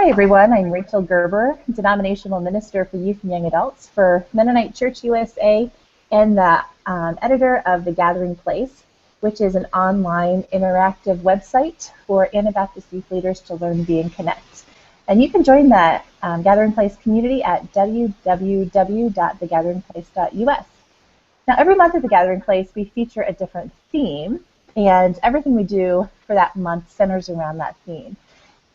Hi everyone, I'm Rachel Gerber, Denominational Minister for Youth and Young Adults for Mennonite Church USA and the editor of The Gathering Place, which is an online interactive website for Anabaptist youth leaders to learn, be, and connect. And you can join that Gathering Place community at www.thegatheringplace.us. Now, every month at The Gathering Place, we feature a different theme, and everything we do for that month centers around that theme.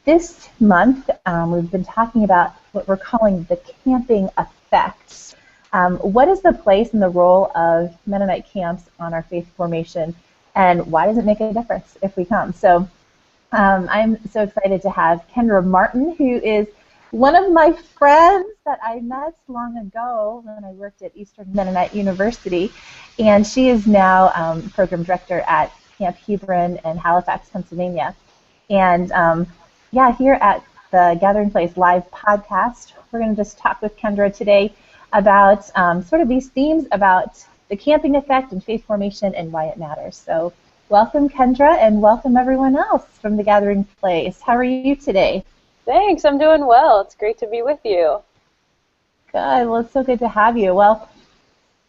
This month, we've been talking about what we're calling the camping effect. What is the place and the role of Mennonite camps on our faith formation, and why does it make a difference if we come? So I'm so excited to have Kendra Martin, who is one of my friends that I met long ago when I worked at Eastern Mennonite University, and she is now program director at Camp Hebron in Halifax, Pennsylvania. And here at the Gathering Place live podcast, we're going to just talk with Kendra today about sort of these themes about the camping effect and faith formation and why it matters. So welcome, Kendra, and welcome everyone else from the Gathering Place. How are you today? Thanks, I'm doing well. It's great to be with you. Good. Well, it's so good to have you. Well,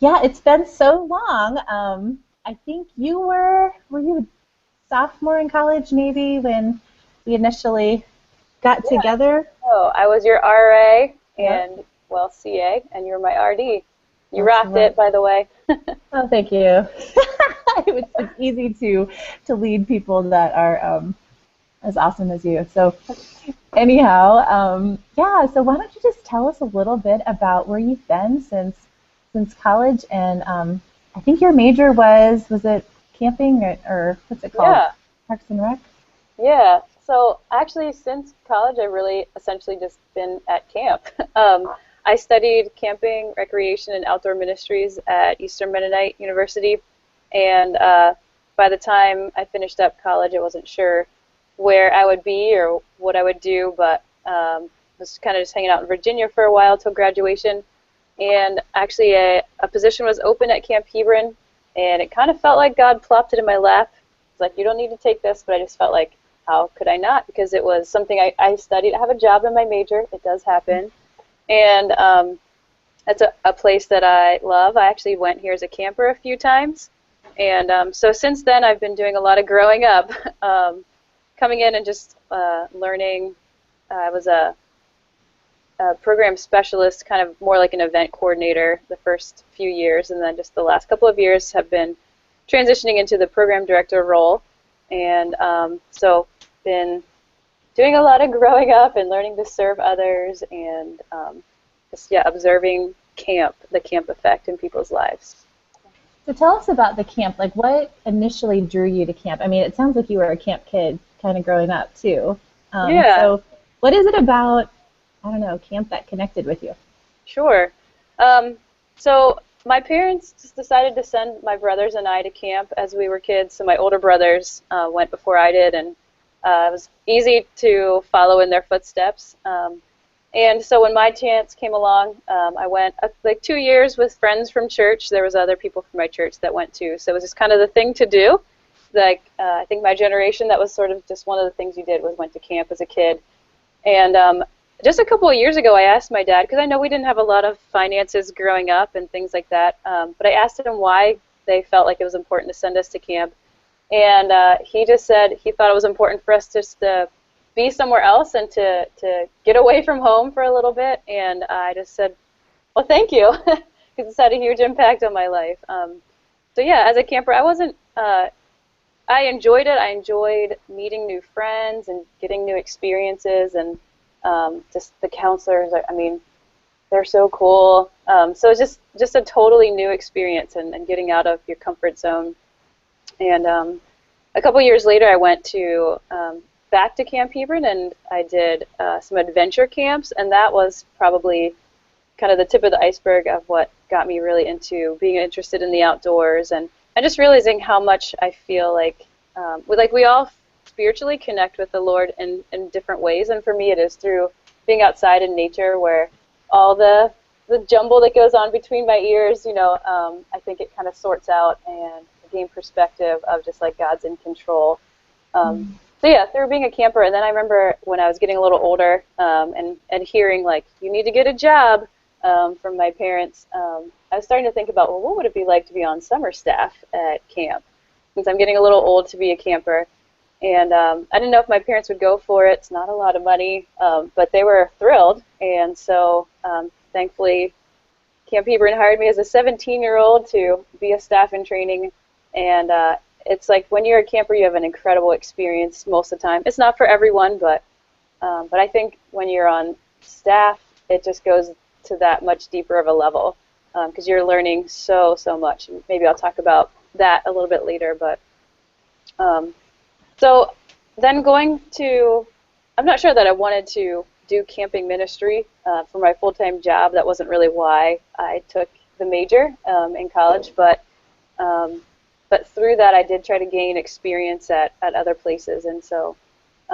yeah, it's been so long. I think were you a sophomore in college maybe when we initially got together? Oh, I was your RA and, well, CA, and you're my RD. You rocked it, by the way. Oh, thank you. It's easy to lead people that are as awesome as you. So anyhow, so why don't you just tell us a little bit about where you've been since college, and I think your major was it camping or what's it called? Yeah. Parks and Rec? Yeah. So actually, since college, I've really essentially just been at camp. I studied camping, recreation, and outdoor ministries at Eastern Mennonite University, and by the time I finished up college, I wasn't sure where I would be or what I would do, but was kind of just hanging out in Virginia for a while till graduation, and actually a position was open at Camp Hebron, and it kind of felt like God plopped it in my lap. It's like, you don't need to take this, but I just felt like, how could I not? Because it was something I studied. I have a job in my major. It does happen. And it's a place that I love. I actually went here as a camper a few times. And so since then, I've been doing a lot of growing up, coming in and just learning. I was a program specialist, kind of more like an event coordinator the first few years, and then just the last couple of years have been transitioning into the program director role. And so been doing a lot of growing up and learning to serve others, and just observing the camp effect in people's lives. So tell us about the camp. Like, what initially drew you to camp? I mean, it sounds like you were a camp kid kind of growing up too. So what is it about, I don't know, camp that connected with you? Sure. So my parents just decided to send my brothers and I to camp as we were kids. So my older brothers went before I did, and it was easy to follow in their footsteps. And so when my chance came along, I went like 2 years with friends from church. There was other people from my church that went too. So it was just kind of the thing to do. Like I think my generation, that was sort of just one of the things you did was went to camp as a kid. And just a couple of years ago, I asked my dad, because I know we didn't have a lot of finances growing up and things like that, but I asked him why they felt like it was important to send us to camp. And he just said he thought it was important for us just to be somewhere else and to get away from home for a little bit. And I just said, well, thank you, because it's had a huge impact on my life. So yeah, as a camper, I enjoyed it. I enjoyed meeting new friends and getting new experiences, and just the counselors, I mean, they're so cool. So it's just a totally new experience, and getting out of your comfort zone. And a couple years later, I went back to Camp Hebron, and I did some adventure camps, and that was probably kind of the tip of the iceberg of what got me really into being interested in the outdoors, and just realizing how much I feel like we all spiritually connect with the Lord in different ways, and for me it is through being outside in nature, where all the jumble that goes on between my ears, I think it kind of sorts out, and gain perspective of just like God's in control. So So yeah, through being a camper, and then I remember when I was getting a little older, and hearing like you need to get a job from my parents. I was starting to think about, well, what would it be like to be on summer staff at camp? Since I'm getting a little old to be a camper, and I didn't know if my parents would go for it. It's not a lot of money, but they were thrilled, and so thankfully Camp Hebron hired me as a 17-year-old to be a staff in training, and it's like when you're a camper, you have an incredible experience most of the time. It's not for everyone, but I think when you're on staff, it just goes to that much deeper of a level because you're learning so much. Maybe I'll talk about that a little bit later, but so then going to, I'm not sure that I wanted to do camping ministry for my full-time job. That wasn't really why I took the major in college, but through that I did try to gain experience at other places, and so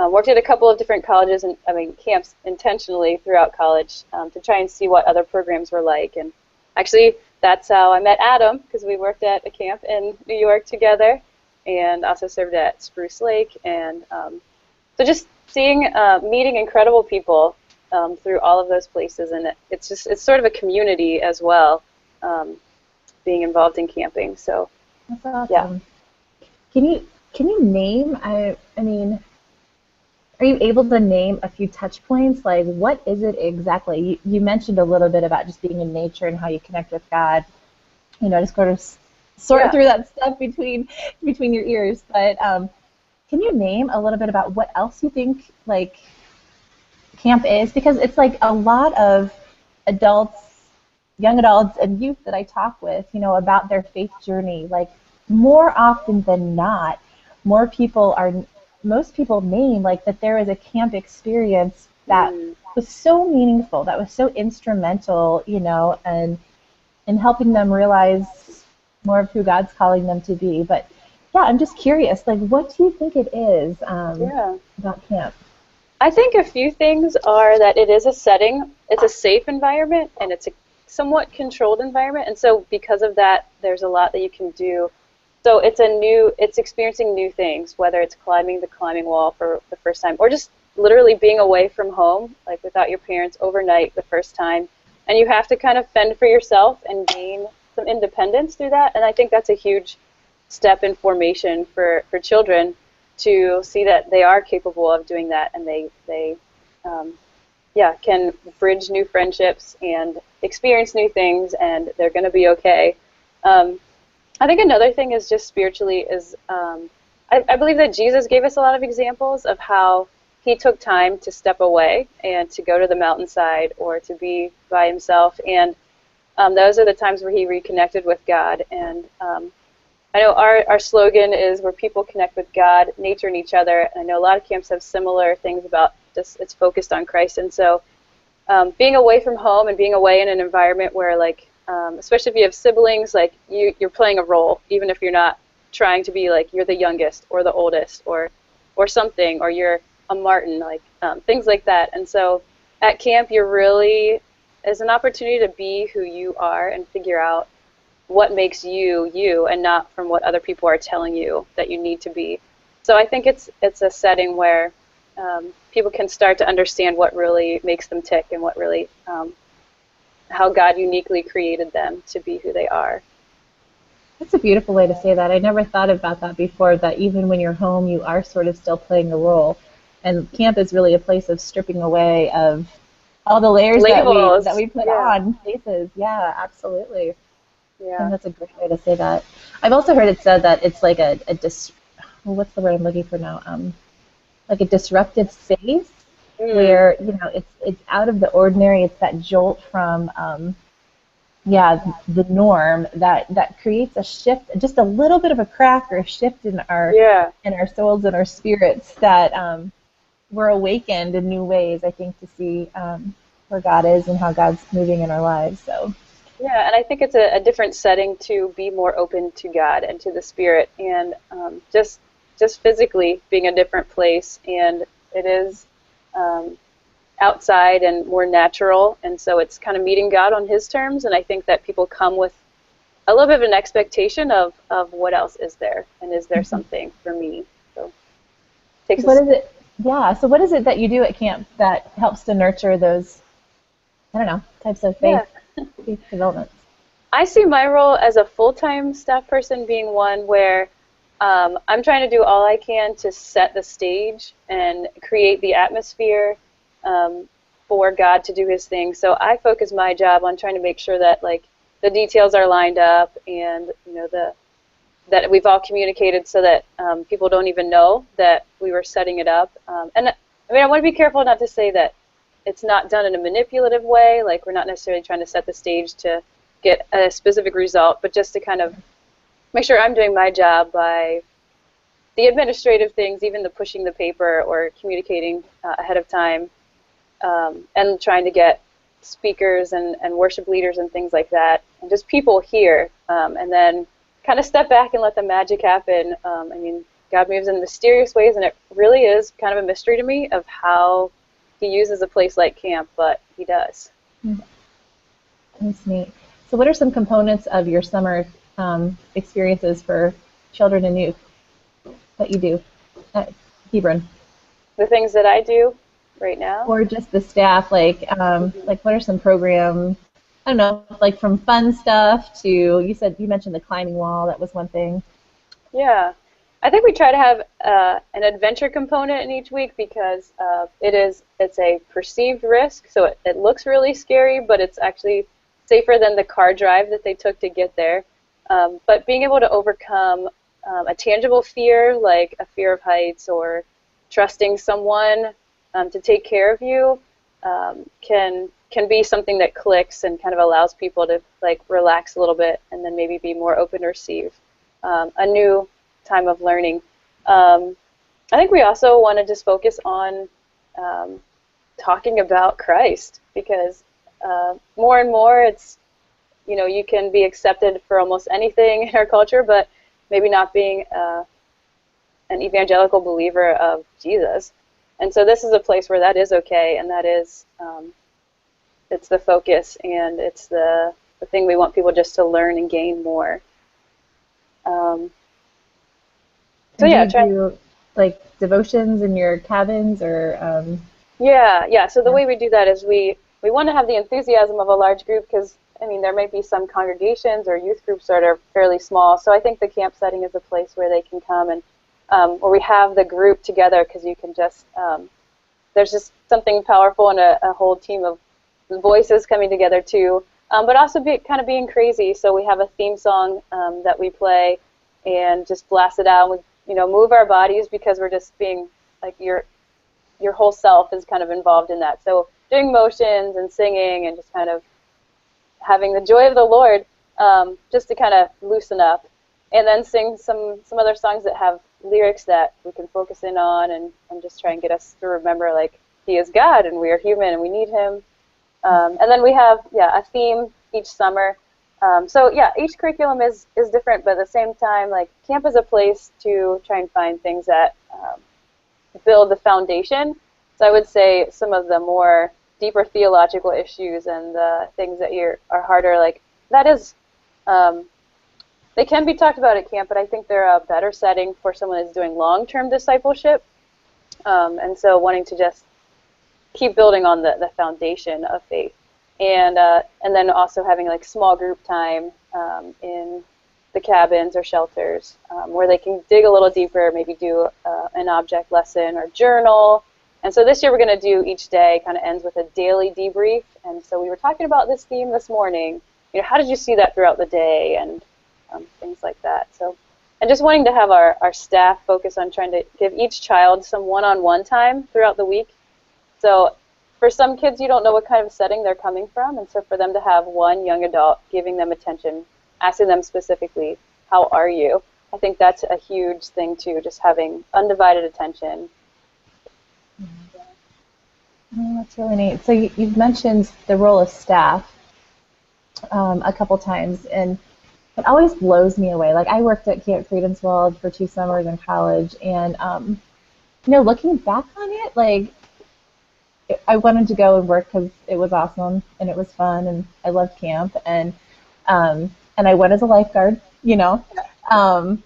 worked at a couple of different colleges and camps intentionally throughout college to try and see what other programs were like. And actually that's how I met Adam, because we worked at a camp in New York together and also served at Spruce Lake, and so just seeing meeting incredible people through all of those places, and it's sort of a community as well, being involved in camping. So That's awesome. yeah. Can you name? I mean, are you able to name a few touch points? Like, what is it exactly? You mentioned a little bit about just being in nature and how you connect with God. You know, just sort of sort Yeah. through that stuff between your ears. But can you name a little bit about what else you think like camp is? Because it's like a lot of adults, young adults, and youth that I talk with, you know, about their faith journey. Like more often than not, more people are, most people name like that there is a camp experience that Mm. was so meaningful, that was so instrumental, you know, and in helping them realize more of who God's calling them to be. But yeah, I'm just curious, like, what do you think it is Yeah. about camp? I think a few things are that it is a setting, it's a safe environment, and it's a somewhat controlled environment, and so because of that, there's a lot that you can do. So it's experiencing new things, whether it's climbing the climbing wall for the first time, or just literally being away from home, like without your parents overnight the first time, and you have to kind of fend for yourself and gain some independence through that, and I think that's a huge step in formation for children to see that they are capable of doing that, and they can bridge new friendships and experience new things, and they're going to be okay. I think another thing is just spiritually is I believe that Jesus gave us a lot of examples of how he took time to step away and to go to the mountainside or to be by himself, and those are the times where he reconnected with God. And I know our slogan is where people connect with God, nature, and each other. And I know a lot of camps have similar things about just it's focused on Christ. And so being away from home and being away in an environment where, like, especially if you have siblings, like you're playing a role, even if you're not trying to be like you're the youngest or the oldest or something, or you're a Martin, like things like that. And so at camp, you're really is an opportunity to be who you are and figure out what makes you you, and not from what other people are telling you that you need to be. So I think it's a setting where people can start to understand what really makes them tick and what really how God uniquely created them to be who they are. That's a beautiful way to say that. I never thought about that before, that even when you're home, you are sort of still playing a role. And camp is really a place of stripping away of all the layers that Labels. we put Yeah. on faces. Yeah, absolutely. I think Yeah. that's a great way to say that. I've also heard it said that it's like what's the word I'm looking for now? Like a disruptive space Mm. where, you know, it's out of the ordinary. It's that jolt from the norm that creates a shift, just a little bit of a crack or a shift Yeah. in our souls and our spirits, that we're awakened in new ways, I think, to see where God is and how God's moving in our lives. So Yeah, and I think it's a different setting to be more open to God and to the Spirit, and just physically being a different place, and it is um, outside and more natural, and so it's kind of meeting God on His terms, and I think that people come with a little bit of an expectation of what else is there, and is there something for me? So takes What us. is it? Yeah. So what is it that you do at camp that helps to nurture those, I don't know, types of Yeah. faith developments? I see my role as a full-time staff person being one where I'm trying to do all I can to set the stage and create the atmosphere um, for God to do His thing. So I focus my job on trying to make sure that like the details are lined up, and the that we've all communicated so that people don't even know that we were setting it up. And I mean, I want to be careful not to say that it's not done in a manipulative way. Like we're not necessarily trying to set the stage to get a specific result, but just to kind of make sure I'm doing my job by the administrative things, even the pushing the paper or communicating ahead of time, and trying to get speakers and worship leaders and things like that, and just people here, and then kind of step back and let the magic happen. I mean, God moves in mysterious ways, and it really is kind of a mystery to me of how He uses a place like camp, but He does. That's neat. So what are some components of your summer experiences for children and youth that you do at Hebron? The things that I do right now. Or just the staff, like what are some programs? I don't know, like from fun stuff to you mentioned the climbing wall, that was one thing. Yeah, I think we try to have an adventure component in each week because it's a perceived risk, so it looks really scary, but it's actually safer than the car drive that they took to get there. But being able to overcome a tangible fear, like a fear of heights or trusting someone to take care of you, can be something that clicks and kind of allows people to like relax a little bit and then maybe be more open to receive a new time of learning. I think we also want to just focus on talking about Christ because more and more it's, you can be accepted for almost anything in our culture, but maybe not being an evangelical believer of Jesus. And so this is a place where that is okay, and that is, it's the focus, and it's the thing we want people just to learn and gain more. Um, so And do yeah, you do like devotions in your cabins or yeah. So the yeah. way we do that is we want to have the enthusiasm of a large group because, I mean, there might be some congregations or youth groups that are fairly small. So I think the camp setting is a place where they can come and where we have the group together because you can just, there's just something powerful in a whole team of voices coming together too, but also kind of being crazy. So we have a theme song that we play and just blast it out. We, move our bodies because we're just being like your whole self is kind of involved in that. So doing motions and singing and just kind of having the joy of the Lord, just to kind of loosen up, and then sing some other songs that have lyrics that we can focus in on and just try and get us to remember like He is God and we are human and we need Him. And then we have a theme each summer. So yeah, each curriculum is different, but at the same time, like camp is a place to try and find things that build the foundation. So I would say some of the more deeper theological issues and the things that are harder, like that is, they can be talked about at camp, but I think they're a better setting for someone who's doing long-term discipleship. And so wanting to just keep building on the foundation of faith. And then also having like small group time in the cabins or shelters where they can dig a little deeper, maybe do an object lesson or journal. And so this year we're going to do each day kind of ends with a daily debrief. And so we were talking about this theme this morning. How did you see that throughout the day and things like that. So, and just wanting to have our staff focus on trying to give each child some one-on-one time throughout the week. So for some kids, you don't know what kind of setting they're coming from, and so for them to have one young adult giving them attention, asking them specifically, how are you? I think that's a huge thing too, just having undivided attention. Oh, that's really neat. So you've mentioned the role of staff a couple times, and it always blows me away. Like I worked at Camp Friedenswald for 2 summers in college, and looking back on it, like I wanted to go and work because it was awesome and it was fun and I loved camp and I went as a lifeguard, um,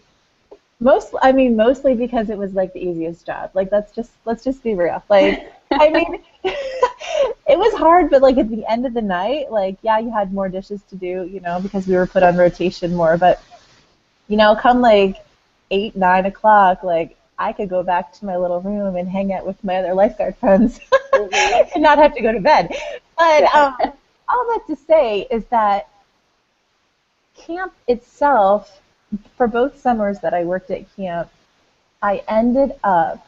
Mostly because it was like the easiest job. Like let's just be real. Like, I mean, it was hard, but like at the end of the night, like yeah, you had more dishes to do, because we were put on rotation more. But come like 8, 9 o'clock, like I could go back to my little room and hang out with my other lifeguard friends Hmm. and not have to go to bed. But Yeah. all that to say is that camp itself, for both summers that I worked at camp, I ended up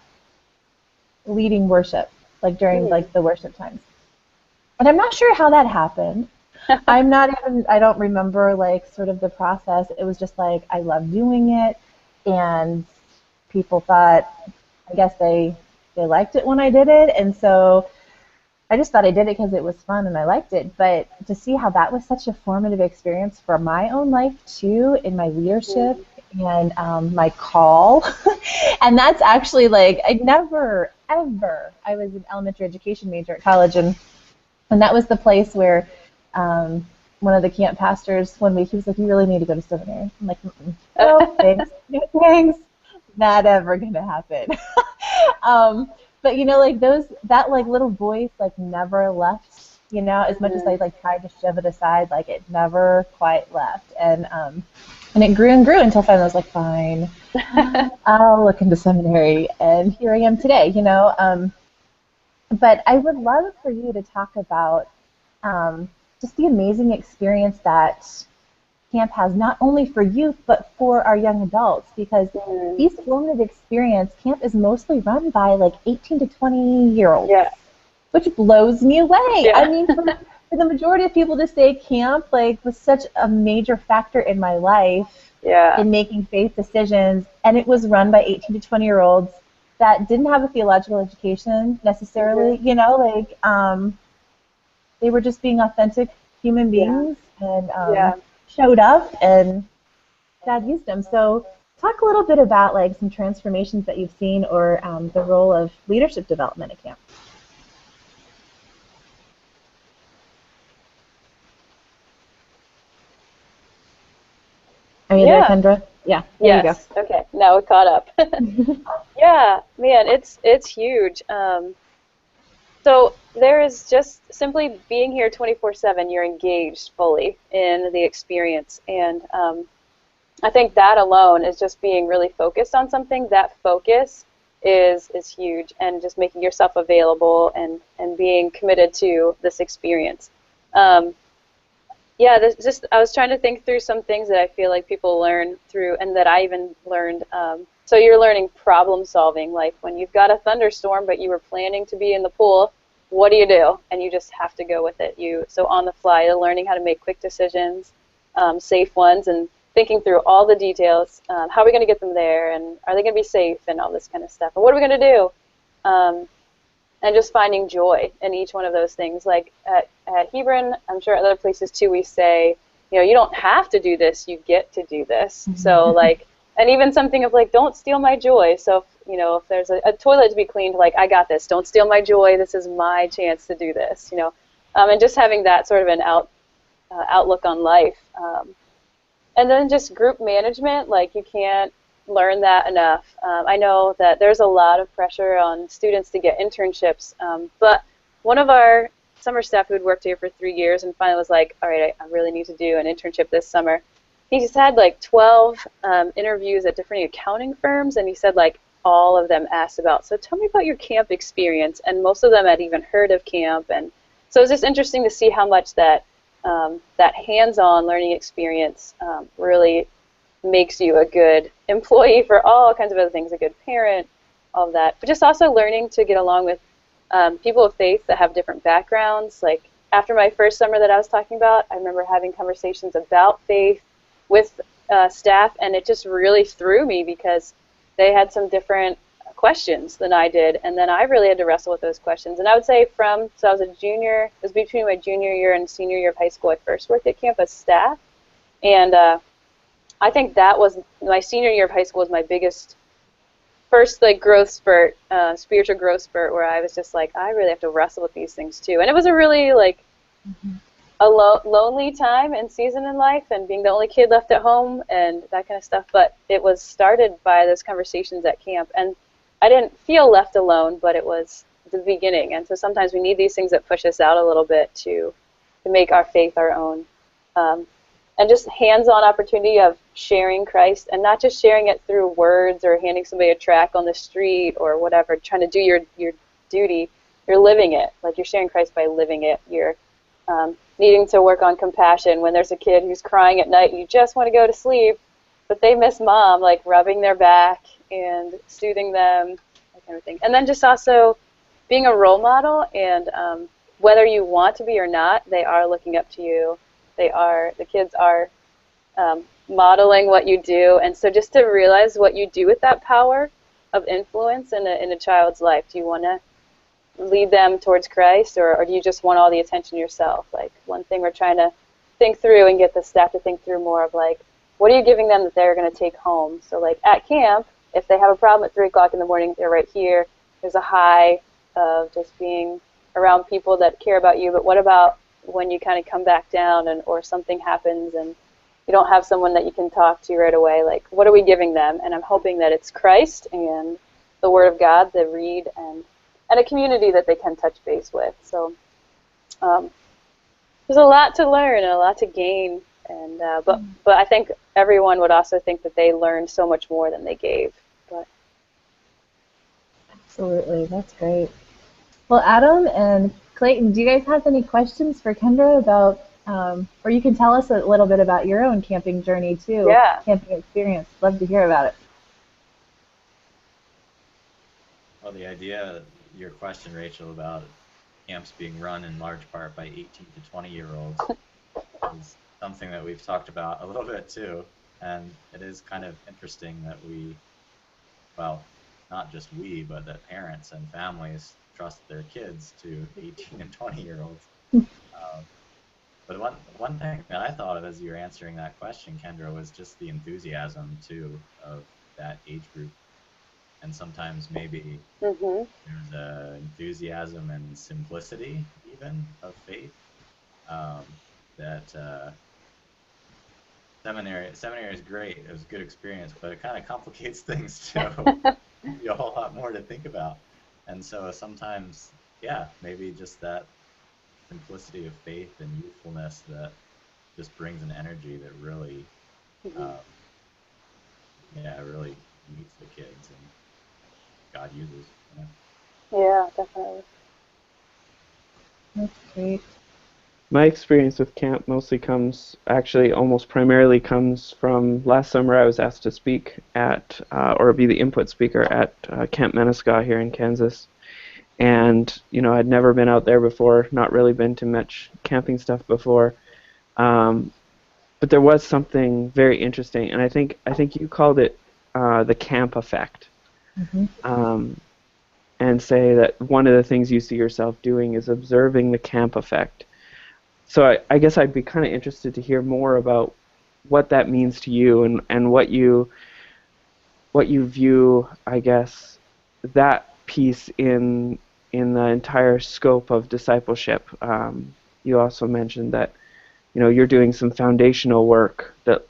leading worship, like during Hmm. like the worship times. And I'm not sure how that happened. I don't remember like sort of the process. It was just like I loved doing it, and people thought, I guess they liked it when I did it, and so I just thought I did it because it was fun and I liked it. But to see how that was such a formative experience for my own life too, in my leadership Hmm. and my call, and that's actually like I never ever. I was an elementary education major at college, and that was the place where one of the camp pastors one week he was like, "You really need to go to seminary." I'm like, mm-mm. "No, thanks, no thanks, not ever gonna happen." But like that like little voice like never left. As much as I Hmm. like tried to shove it aside, like it never quite left, and it grew and grew until finally I was like, "Fine, I'll look into seminary," and here I am today. But I would love for you to talk about just the amazing experience that camp has, not only for youth, but for our young adults, because Hmm. these formative experience, camp is mostly run by like 18 to 20-year-olds, Yeah. which blows me away. I Yeah. mean, for the majority of people to say camp like was such a major factor in my life Yeah. in making faith decisions, and it was run by 18 to 20-year-olds that didn't have a theological education Hmm. necessarily, like they were just being authentic human Yeah. beings and Yeah. showed up, and God used them. So talk a little bit about like some transformations that you've seen, or the role of leadership development at camp. Are you there, Yeah. Kendra? Yeah, there you go. Yes. Okay. Now we're caught up. Yeah, man, it's huge. So there is just simply being here 24/7, you're engaged fully in the experience. And I think that alone is just being really focused on something. That focus is huge, and just making yourself available and being committed to this experience. Um, yeah, this just I was trying to think through some things that I feel like people learn through, and that I even learned. So you're learning problem solving, like when you've got a thunderstorm, but you were planning to be in the pool. What do you do? And you just have to go with it. So on the fly, you're learning how to make quick decisions, safe ones, and thinking through all the details. How are we going to get them there, and are they going to be safe, and all this kind of stuff. And what are we going to do? And just finding joy in each one of those things. Like at Hebron, I'm sure at other places too, we say, you don't have to do this, you get to do this. So like, and even something of like, don't steal my joy. So if there's a toilet to be cleaned, like, I got this. Don't steal my joy. This is my chance to do this. And just having that sort of an outlook on life. And then just group management, like you can't learn that enough. I know that there's a lot of pressure on students to get internships, but one of our summer staff who had worked here for 3 years and finally was like, all right, I really need to do an internship this summer. He just had like 12 interviews at different accounting firms, and he said like all of them asked about, so tell me about your camp experience, and most of them had even heard of camp. And so it was just interesting to see how much that hands-on learning experience really makes you a good employee for all kinds of other things, a good parent, all of that. But just also learning to get along with people of faith that have different backgrounds. Like after my first summer that I was talking about, I remember having conversations about faith with staff, and it just really threw me because they had some different questions than I did, and then I really had to wrestle with those questions. And I would say so I was a junior, it was between my junior year and senior year of high school, I first worked at camp as staff, and I think that was my senior year of high school was my biggest first like growth spurt, spiritual growth spurt, where I was just like, I really have to wrestle with these things too. And it was a really like a lonely time and season in life, and being the only kid left at home and that kind of stuff. But it was started by those conversations at camp, and I didn't feel left alone, but it was the beginning. And so sometimes we need these things that push us out a little bit to make our faith our own. And just hands-on opportunity of sharing Christ, and not just sharing it through words or handing somebody a tract on the street or whatever, trying to do your duty. You're living it. Like, you're sharing Christ by living it. You're needing to work on compassion when there's a kid who's crying at night and you just want to go to sleep, but they miss mom, like rubbing their back and soothing them, that kind of thing. And then just also being a role model, and whether you want to be or not, they are looking up to you. The kids are modeling what you do, and so just to realize what you do with that power of influence in a child's life. Do you want to lead them towards Christ, or do you just want all the attention yourself? Like, one thing we're trying to think through and get the staff to think through more of, like, what are you giving them that they're going to take home? So, like, at camp, if they have a problem at 3 o'clock in the morning, they're right here. There's a high of just being around people that care about you, but what about when you kind of come back down, or something happens and you don't have someone that you can talk to right away? Like, what are we giving them? And I'm hoping that it's Christ and the Word of God, the read, and a community that they can touch base with. So there's a lot to learn and a lot to gain, and but I think everyone would also think that they learned so much more than they gave. But Absolutely, that's great. Well, Adam and Clayton, do you guys have any questions for Kendra about, or you can tell us a little bit about your own camping journey too, yeah. camping experience. Love to hear about it. Well, the idea, your question, Rachel, about camps being run in large part by 18 to 20-year-olds is something that we've talked about a little bit too, and it is kind of interesting that well, not just we, but that parents and families trust their kids to 18 and 20-year-olds. But one thing that I thought of as you were answering that question, Kendra, was just the enthusiasm too of that age group. And sometimes maybe there's enthusiasm and simplicity even of faith that seminary is great. It was a good experience, but it kind of complicates things too. A whole lot more to think about. And so sometimes, yeah, maybe just that simplicity of faith and youthfulness that just brings an energy that really, really meets the kids and God uses. Yeah, definitely. That's great. My experience with camp mostly almost primarily comes from last summer. I was asked to speak at, or be the input speaker at Camp Mennonite here in Kansas. And, I'd never been out there before, not really been to much camping stuff before. But there was something very interesting, and I think you called it the camp effect. And say that one of the things you see yourself doing is observing the camp effect. So I guess I'd be kind of interested to hear more about what that means to you, and what you view, I guess, that piece in the entire scope of discipleship. You also mentioned that you're doing some foundational work that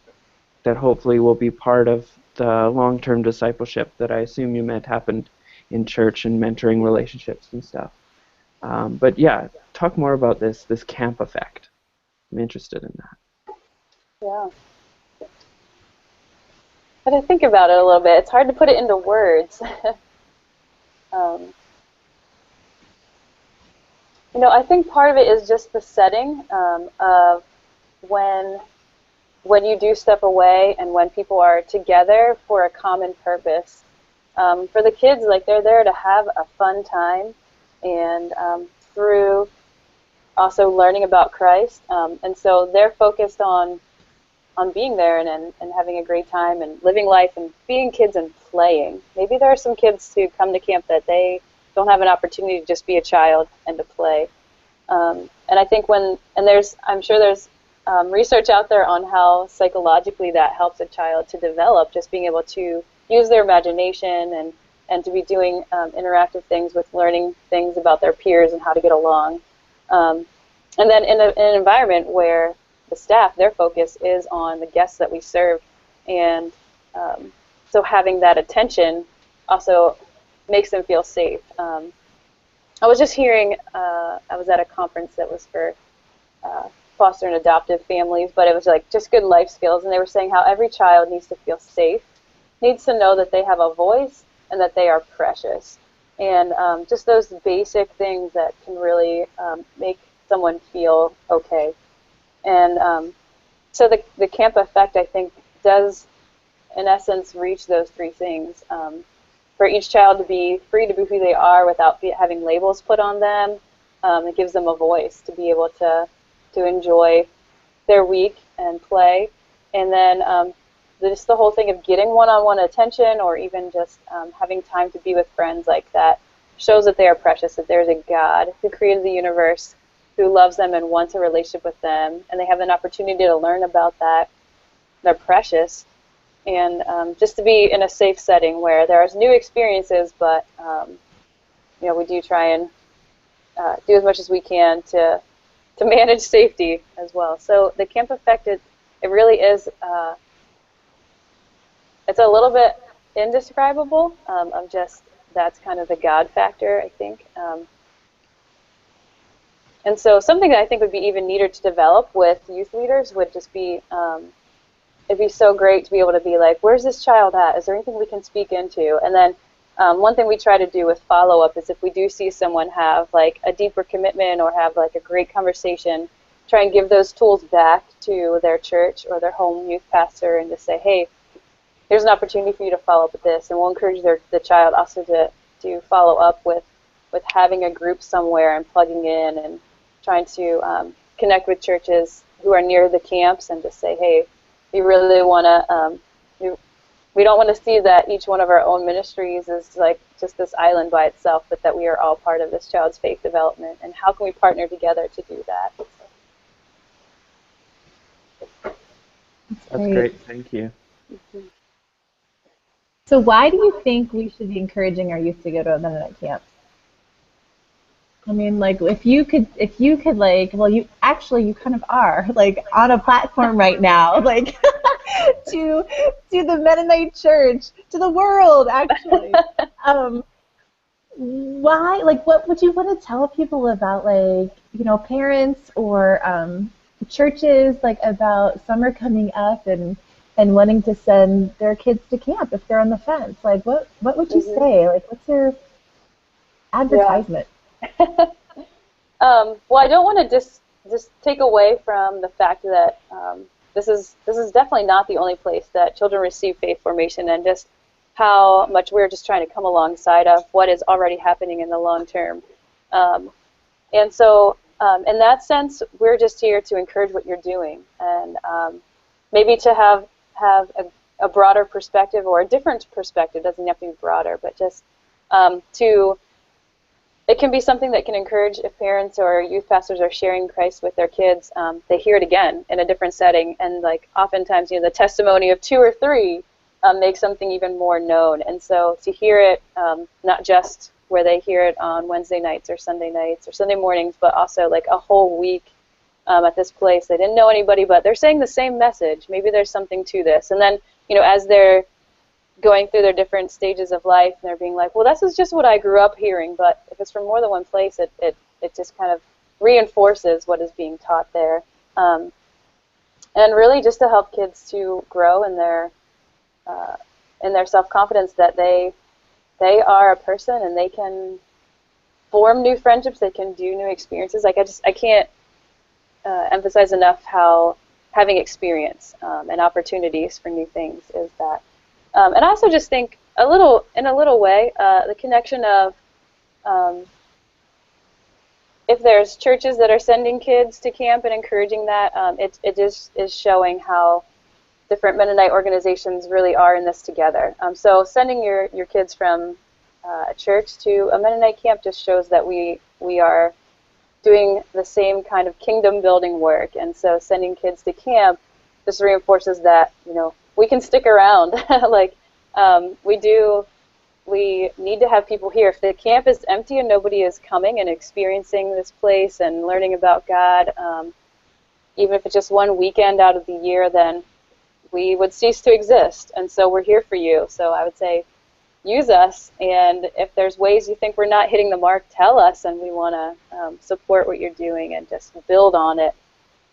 hopefully will be part of the long-term discipleship that I assume you meant happened in church and mentoring relationships and stuff. But yeah, talk more about this camp effect. I'm interested in that. Yeah. But I think about it a little bit. It's hard to put it into words. I think part of it is just the setting of when you do step away and when people are together for a common purpose. For the kids, like, they're there to have a fun time, and through also learning about Christ. And so they're focused on being there and having a great time and living life and being kids and playing. Maybe there are some kids who come to camp that they don't have an opportunity to just be a child and to play. And I think I'm sure there's research out there on how psychologically that helps a child to develop, just being able to use their imagination and to be doing interactive things with learning things about their peers and how to get along. And then in an environment where the staff, their focus is on the guests that we serve, and so having that attention also makes them feel safe. I was just hearing, I was at a conference that was for foster and adoptive families, but it was like just good life skills, and they were saying how every child needs to feel safe, needs to know that they have a voice and that they are precious. And just those basic things that can really make someone feel okay. And so the camp effect, I think, does, in essence, reach those three things. For each child to be free to be who they are without having labels put on them, it gives them a voice to be able to enjoy their week and play. And then just the whole thing of getting one-on-one attention, or even just having time to be with friends like that, shows that they are precious, that there's a God who created the universe, who loves them and wants a relationship with them, and they have an opportunity to learn about that. They're precious. And just to be in a safe setting where there's new experiences, but we do try and do as much as we can to manage safety as well. So the camp effect, it really is, it's a little bit indescribable of just, that's kind of the God factor, I think. And so something that I think would be even neater to develop with youth leaders would just be, it'd be so great to be able to be like, where's this child at? Is there anything we can speak into? And then one thing we try to do with follow-up is if we do see someone have like a deeper commitment or have like a great conversation, try and give those tools back to their church or their home youth pastor and just say, hey, here's an opportunity for you to follow up with this. And we'll encourage the child also to follow up with having a group somewhere and plugging in and trying to connect with churches who are near the camps and just say, hey, we really want to, we don't want to see that each one of our own ministries is like just this island by itself, but that we are all part of this child's faith development. And how can we partner together to do that? That's great. Thank you. Mm-hmm. So why do you think we should be encouraging our youth to go to a Mennonite camp? I mean, like, if you could, like, well, you kind of are, like, on a platform right now, like, to the Mennonite church, to the world, actually. Why, like, what would you want to tell people about, like, parents or churches, like, about summer coming up and wanting to send their kids to camp if they're on the fence? Like, what would you say? Like, what's your advertisement? Yeah. Well, I don't want to just take away from the fact that this is definitely not the only place that children receive faith formation, and just how much we're just trying to come alongside of what is already happening in the long term. And so, in that sense, we're just here to encourage what you're doing, and maybe to have a broader perspective or a different perspective. Doesn't have to be broader, but just it can be something that can encourage, if parents or youth pastors are sharing Christ with their kids, they hear it again in a different setting. And like oftentimes, the testimony of 2 or 3 makes something even more known. And so to hear it, not just where they hear it on Wednesday nights or Sunday mornings, but also like a whole week at this place. They didn't know anybody, but they're saying the same message. Maybe there's something to this. And then, as they're going through their different stages of life, and they're being like, well, this is just what I grew up hearing, but if it's from more than one place, it just kind of reinforces what is being taught there. And really just to help kids to grow in their self-confidence that they are a person and they can form new friendships, they can do new experiences. Like I can't emphasize enough how having experience and opportunities for new things is that. And I also just think in a little way, the connection of if there's churches that are sending kids to camp and encouraging that, it just is showing how different Mennonite organizations really are in this together. So sending your kids from a church to a Mennonite camp just shows that we are doing the same kind of kingdom building work. And so sending kids to camp just reinforces that, we can stick around. Like we do we need to have people here. If the camp is empty and nobody is coming and experiencing this place and learning about God, even if it's just one weekend out of the year, then we would cease to exist. And so we're here for you. So I would say use us, and if there's ways you think we're not hitting the mark, tell us, and we want to support what you're doing and just build on it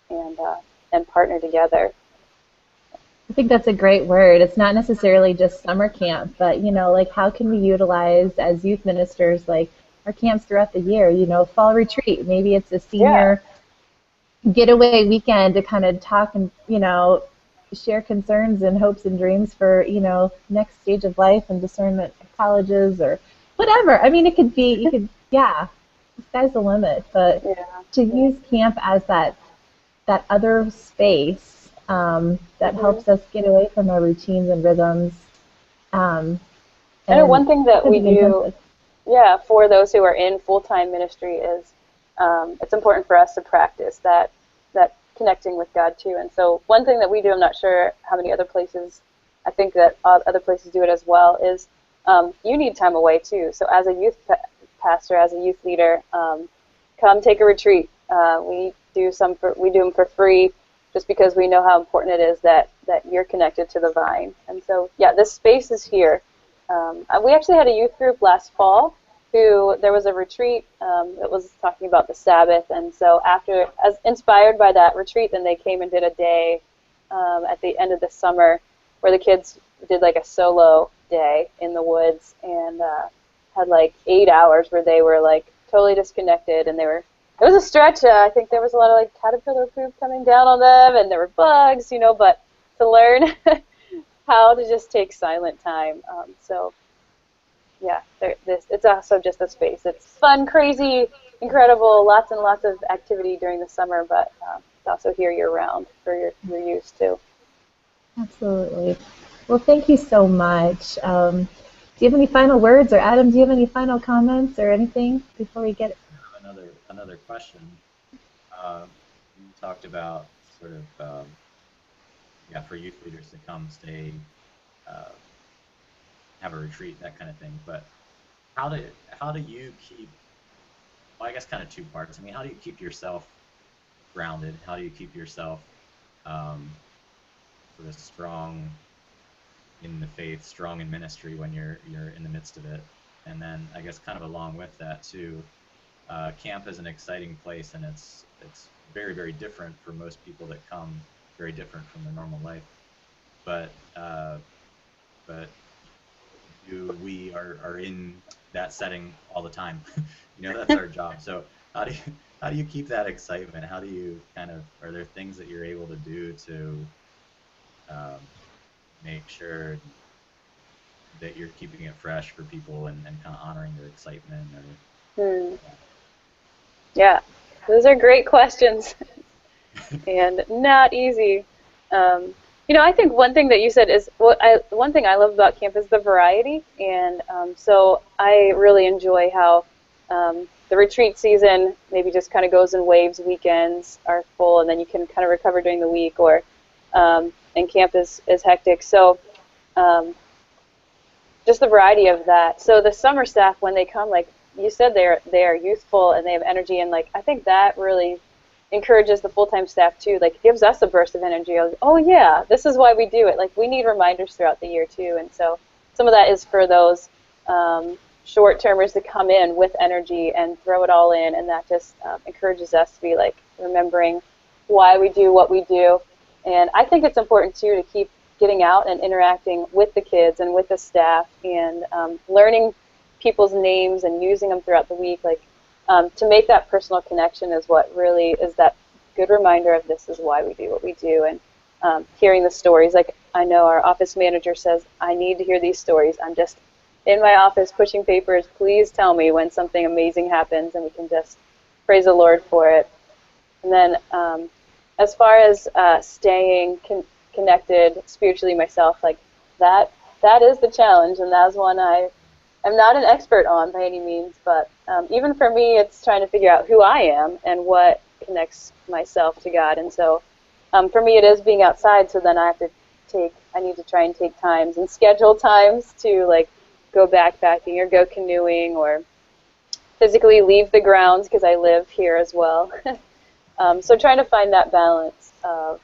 and partner together. I think that's a great word. It's not necessarily just summer camp, but, you know, like how can we utilize as youth ministers, like our camps throughout the year, you know, fall retreat. Maybe it's a senior getaway weekend to kind of talk and, you know, share concerns and hopes and dreams for, you know, next stage of life and discernment of colleges or whatever. I mean, it could be, the sky's the limit. But to use camp as that other space that helps us get away from our routines and rhythms. And one thing that we do, for those who are in full-time ministry is it's important for us to practice that connecting with God too. And so one thing that we do, I'm not sure how many other places, I think that other places do it as well, is you need time away too. So as a youth pastor, as a youth leader, come take a retreat. We do them for free, just because we know how important it is that you're connected to the vine. And so this space is here. We actually had a youth group last fall there was a retreat that was talking about the Sabbath, and so as inspired by that retreat, then they came and did a day at the end of the summer where the kids did like a solo day in the woods and had like 8 hours where they were like totally disconnected, and it was a stretch. I think there was a lot of like caterpillar poop coming down on them, and there were bugs, you know, but to learn how to just take silent time. It's also just a space. It's fun, crazy, incredible, lots and lots of activity during the summer, but it's also here year-round for your use too. Absolutely. Well, thank you so much. Do you have any final words, or Adam, do you have any final comments or anything before we get another question? You talked about sort of for youth leaders to come, stay, have a retreat, that kind of thing. But how do you keep? Well, I guess kind of two parts. I mean, how do you keep yourself grounded? How do you keep yourself sort of strong in the faith, strong in ministry when you're in the midst of it? And then I guess kind of along with that too, camp is an exciting place, and it's very, very different for most people that come, very different from their normal life. But we are in that setting all the time. You know, that's our job. So how do you keep that excitement? How do you are there things that you're able to do to make sure that you're keeping it fresh for people and kind of honoring their excitement? Yeah, those are great questions and not easy. You know, I think one thing that you said is one thing I love about camp is the variety, and so I really enjoy how the retreat season maybe just kind of goes in waves. Weekends are full, and then you can kind of recover during the week, and camp is hectic. So just the variety of that. So the summer staff, when they come, like you said, they are youthful and they have energy, and like I think that really encourages the full-time staff too. Like, gives us a burst of energy. Oh yeah, this is why we do it. Like, we need reminders throughout the year too, and so some of that is for those short-termers to come in with energy and throw it all in, and that just encourages us to be like remembering why we do what we do. And I think it's important too to keep getting out and interacting with the kids and with the staff, and learning people's names and using them throughout the week. Like, to make that personal connection is what really is that good reminder of this is why we do what we do. And hearing the stories, like I know our office manager says, I need to hear these stories. I'm just in my office pushing papers. Please tell me when something amazing happens, and we can just praise the Lord for it. And then as far as staying connected spiritually myself, like that is the challenge, and that's one I'm not an expert on by any means, but even for me, it's trying to figure out who I am and what connects myself to God. And so for me, it is being outside, so then I need to try and take times and schedule times to like go backpacking or go canoeing or physically leave the grounds because I live here as well. So trying to find that balance of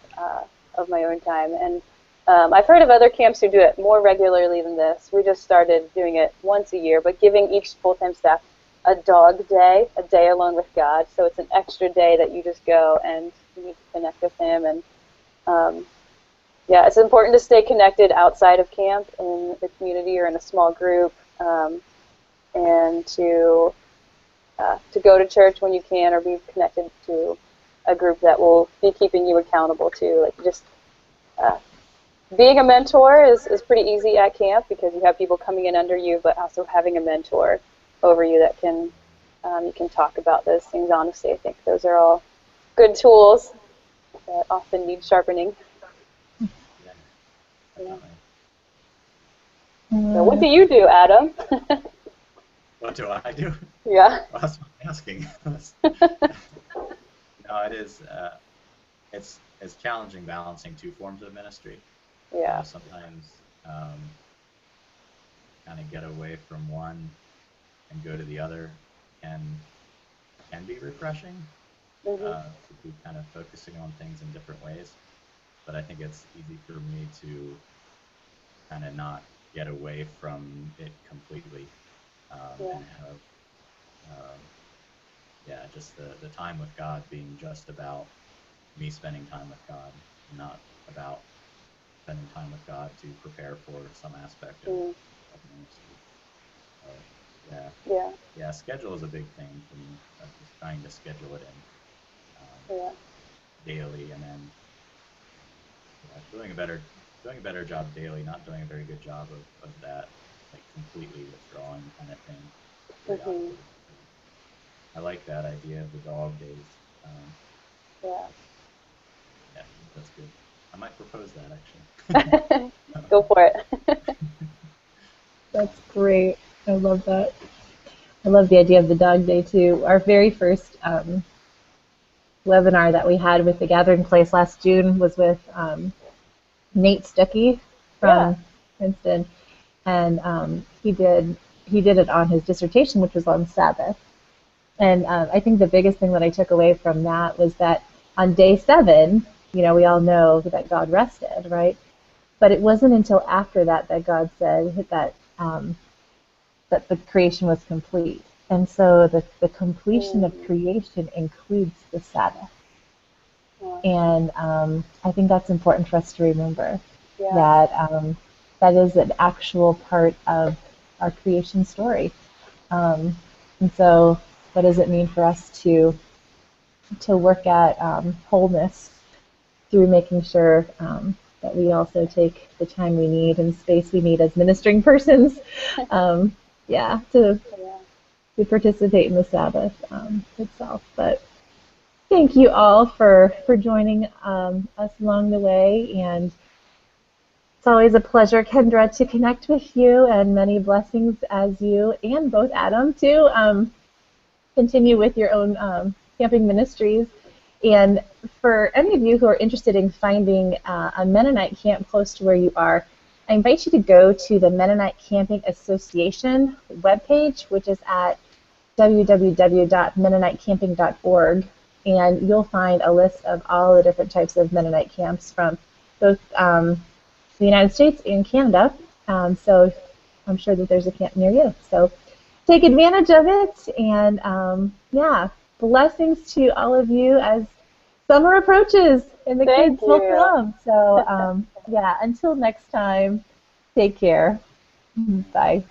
my own time. And I've heard of other camps who do it more regularly than this. We just started doing it once a year, but giving each full-time staff a dog day, a day alone with God. So it's an extra day that you just go and you need to connect with Him. And yeah, it's important to stay connected outside of camp in the community or in a small group, and to go to church when you can, or be connected to a group that will be keeping you accountable too. Like just being a mentor is pretty easy at camp because you have people coming in under you, but also having a mentor over you that can you can talk about those things honestly. I think those are all good tools that often need sharpening. Yeah. So what do you do, Adam? What do I do? Yeah. Well, that's what I'm asking. No, it is. It's challenging balancing two forms of ministry. Yeah. Sometimes kind of get away from one and go to the other can be refreshing. Mm-hmm. To be kind of focusing on things in different ways. But I think it's easy for me to kind of not get away from it completely, Yeah. and have just the time with God being just about me spending time with God, not about spending time with God to prepare for some aspect of ministry. Yeah, schedule is a big thing for me. Just trying to schedule it in daily, and then doing a better job daily, not doing a very good job of that, like completely withdrawing kind of thing. Mm-hmm. I like that idea of the dog days. Yeah. Yeah, that's good. I might propose that actually. Go for it. That's great. I love that. I love the idea of the dog day too. Our very first webinar that we had with the Gathering Place last June was with Nate Stuckey from Princeton, and he did it on his dissertation, which was on Sabbath. And I think the biggest thing that I took away from that was that on day 7, we all know that God rested, right? But it wasn't until after that that God said that that the creation was complete. And so the completion of creation includes the Sabbath. And I think that's important for us to remember, that that is an actual part of our creation story. And so what does it mean for us to work at wholeness through making sure that we also take the time we need and space we need as ministering persons, to participate in the Sabbath itself. But thank you all for joining us along the way, and it's always a pleasure, Kendra, to connect with you, and many blessings as you and both Adam too continue with your own camping ministries. And for any of you who are interested in finding a Mennonite camp close to where you are, I invite you to go to the Mennonite Camping Association webpage, which is at www.mennonitecamping.org, and you'll find a list of all the different types of Mennonite camps from both the United States and Canada. So I'm sure that there's a camp near you. So take advantage of it, and blessings to all of you as summer approaches and the kids will come. So until next time, take care. Bye.